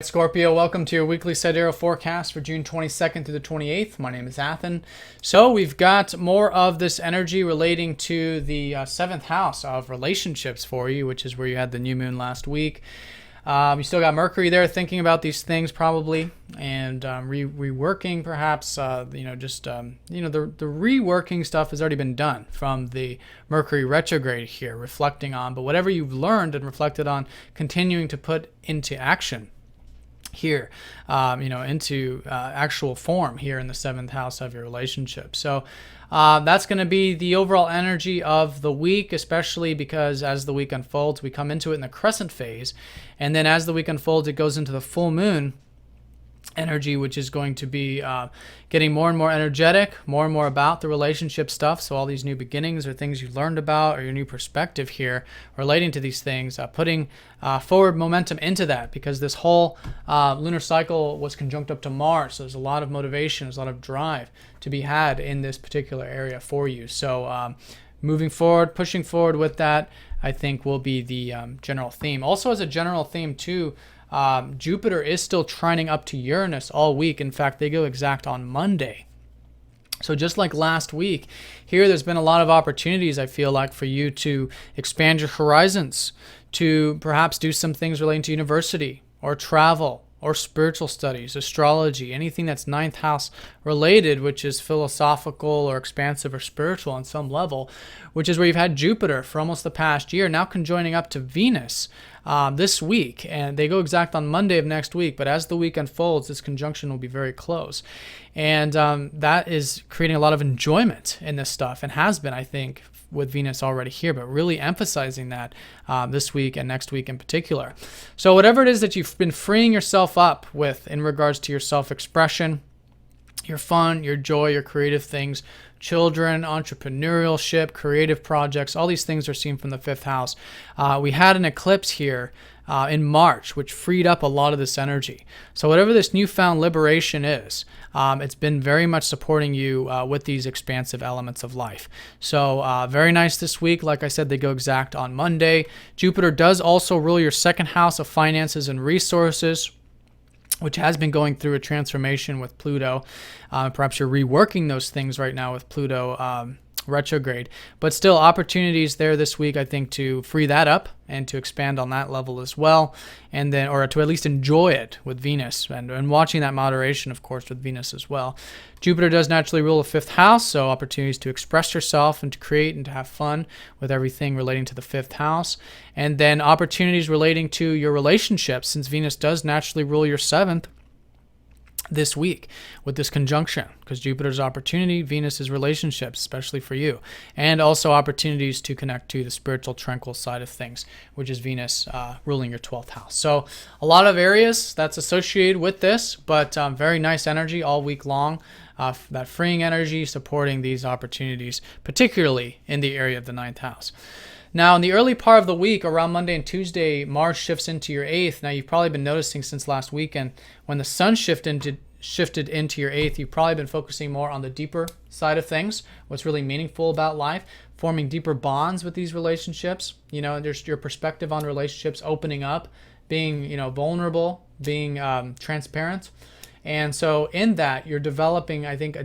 Scorpio, welcome to your weekly Sidereal forecast for June 22nd through the 28th. My name is Athen. So we've got more of this energy relating to the 7th house of relationships for you, which is where you had the new moon last week. You still got Mercury there thinking about these things probably, and reworking perhaps, the reworking stuff has already been done from the Mercury retrograde here, reflecting on, but whatever you've learned and reflected on, continuing to put into action here, into actual form here in the 7th house of your relationship. So that's going to be the overall energy of the week, especially because as the week unfolds, we come into it in the crescent phase. And then as the week unfolds, it goes into the full moon energy, which is going to be getting more and more energetic, more and more about the relationship stuff. So all these new beginnings or things you learned about or your new perspective here relating to these things, putting forward momentum into that, because this whole lunar cycle was conjunct up to Mars. So there's a lot of motivation, there's a lot of drive to be had in this particular area for you. So moving forward, pushing forward with that, I think will be the general theme. Also as a general theme too, Jupiter is still trining up to Uranus all week. In fact, they go exact on Monday. So just like last week, here there's been a lot of opportunities, I feel like, for you to expand your horizons, to perhaps do some things relating to university or travel or spiritual studies, astrology, anything that's 9th house related, which is philosophical or expansive or spiritual on some level, which is where you've had Jupiter for almost the past year, now conjoining up to Venus this week. And they go exact on Monday of next week, but as the week unfolds, this conjunction will be very close. And that is creating a lot of enjoyment in this stuff, and has been, I think, with Venus already here, but really emphasizing that this week and next week in particular. So whatever it is that you've been freeing yourself up with in regards to your self-expression, your fun, your joy, your creative things, children, entrepreneurship, creative projects, all these things are seen from the 5th house. We had an eclipse here in March, which freed up a lot of this energy. So whatever this newfound liberation is, it's been very much supporting you with these expansive elements of life. So very nice this week. Like I said, they go exact on Monday. Jupiter does also rule your 2nd house of finances and resources, which has been going through a transformation with Pluto. Perhaps you're reworking those things right now with Pluto retrograde, but still opportunities there this week, I think, to free that up and to expand on that level as well, and then, or to at least enjoy it with Venus, and watching that moderation, of course, with Venus as well. Jupiter does naturally rule the 5th house, so opportunities to express yourself and to create and to have fun with everything relating to the 5th house, and then opportunities relating to your relationships, since Venus does naturally rule your 7th this week with this conjunction, because Jupiter's opportunity, Venus is relationships, especially for you, and also opportunities to connect to the spiritual tranquil side of things, which is Venus ruling your 12th house. So a lot of areas that's associated with this, but very nice energy all week long, that freeing energy supporting these opportunities, particularly in the area of the 9th house. Now, in the early part of the week, around Monday and Tuesday, Mars shifts into your 8th. Now, you've probably been noticing since last weekend, when the Sun shifted into your 8th, you've probably been focusing more on the deeper side of things, what's really meaningful about life, forming deeper bonds with these relationships. There's your perspective on relationships, opening up, being, vulnerable, being transparent. And so in that, you're developing, I think,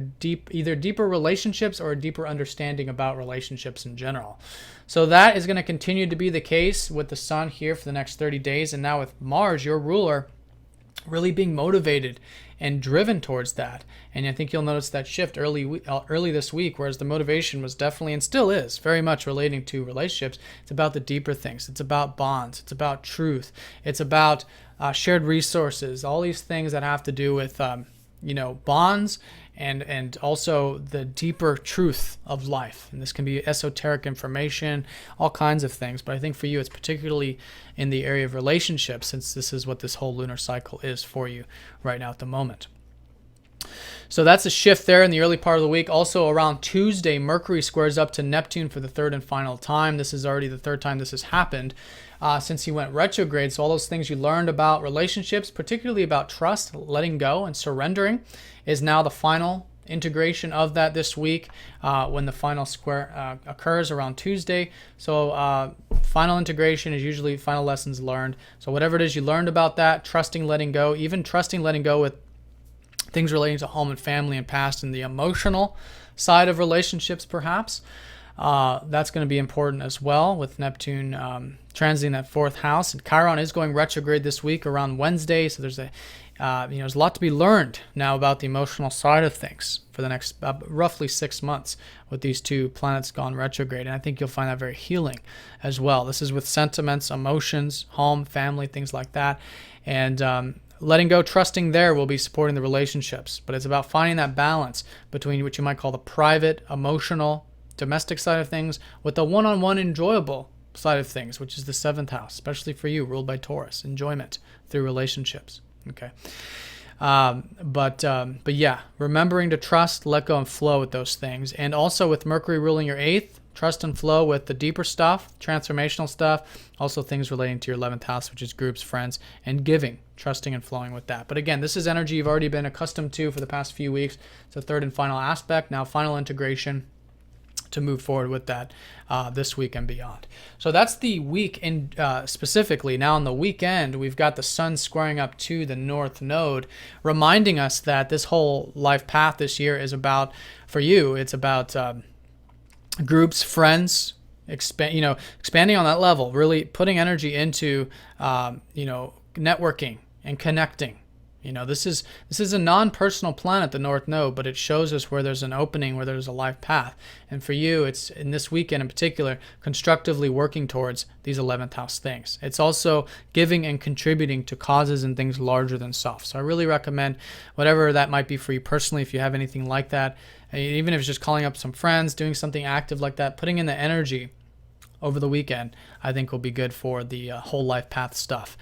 either deeper relationships or a deeper understanding about relationships in general. So that is going to continue to be the case with the Sun here for the next 30 days. And now with Mars, your ruler, really being motivated and driven towards that. And I think you'll notice that shift early this week, whereas the motivation was definitely, and still is, very much relating to relationships. It's about the deeper things. It's about bonds. It's about truth. It's about shared resources, all these things that have to do with, bonds and also the deeper truth of life. And this can be esoteric information, all kinds of things. But I think for you, it's particularly in the area of relationships, since this is what this whole lunar cycle is for you right now at the moment. So that's a shift there in the early part of the week. Also around Tuesday, Mercury squares up to Neptune for the 3rd and final time. This is already the 3rd time this has happened since he went retrograde. So all those things you learned about relationships, particularly about trust, letting go, and surrendering, is now the final integration of that this week when the final square occurs around Tuesday. So final integration is usually final lessons learned. So whatever it is you learned about that, trusting, letting go, even trusting, letting go with things relating to home and family and past and the emotional side of relationships perhaps. That's going to be important as well with Neptune transiting that fourth house. And Chiron is going retrograde this week around Wednesday. So there's there's a lot to be learned now about the emotional side of things for the next roughly 6 months with these two planets gone retrograde. And I think you'll find that very healing as well. This is with sentiments, emotions, home, family, things like that. And letting go, trusting there will be supporting the relationships. But it's about finding that balance between what you might call the private, emotional, domestic side of things with the one-on-one enjoyable side of things, which is the seventh house, especially for you, ruled by Taurus, enjoyment through relationships. Okay. But yeah, remembering to trust, let go, and flow with those things. And also with Mercury ruling your eighth, trust and flow with the deeper stuff, transformational stuff, also things relating to your 11th house, which is groups, friends, and giving, trusting and flowing with that. But again, this is energy you've already been accustomed to for the past few weeks. It's a third and final aspect, now final integration to move forward with that this week and beyond. So that's the week in specifically. Now on the weekend, we've got the sun squaring up to the north node, reminding us that this whole life path this year is about, for you, it's about groups, friends, expanding on that level, really putting energy into networking and connecting. This is a non-personal planet, the North Node, but it shows us where there's an opening, where there's a life path. And for you, it's in this weekend in particular, constructively working towards these 11th house things. It's also giving and contributing to causes and things larger than self. So I really recommend whatever that might be for you personally, if you have anything like that, even if it's just calling up some friends, doing something active like that, putting in the energy over the weekend, I think will be good for the whole life path stuff.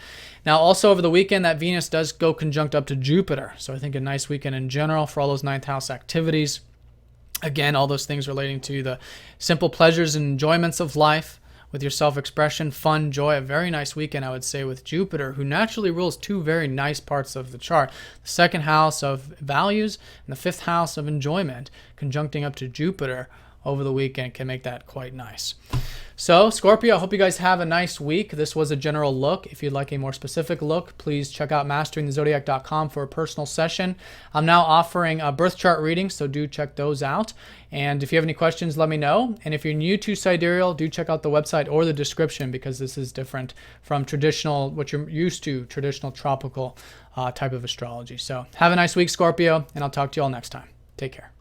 Now, also over the weekend, that Venus does go conjunct up to Jupiter. So I think a nice weekend in general for all those ninth house activities. Again, all those things relating to the simple pleasures and enjoyments of life with your self-expression, fun, joy. A very nice weekend, I would say, with Jupiter, who naturally rules two very nice parts of the chart. The second house of values and the fifth house of enjoyment, conjuncting up to Jupiter over the weekend can make that quite nice. So, Scorpio, I hope you guys have a nice week. This was a general look. If you'd like a more specific look, please check out masteringthezodiac.com for a personal session. I'm now offering birth chart readings, so do check those out. And if you have any questions, let me know. And if you're new to Sidereal, do check out the website or the description, because this is different from traditional, what you're used to, traditional tropical type of astrology. So have a nice week, Scorpio, and I'll talk to you all next time. Take care.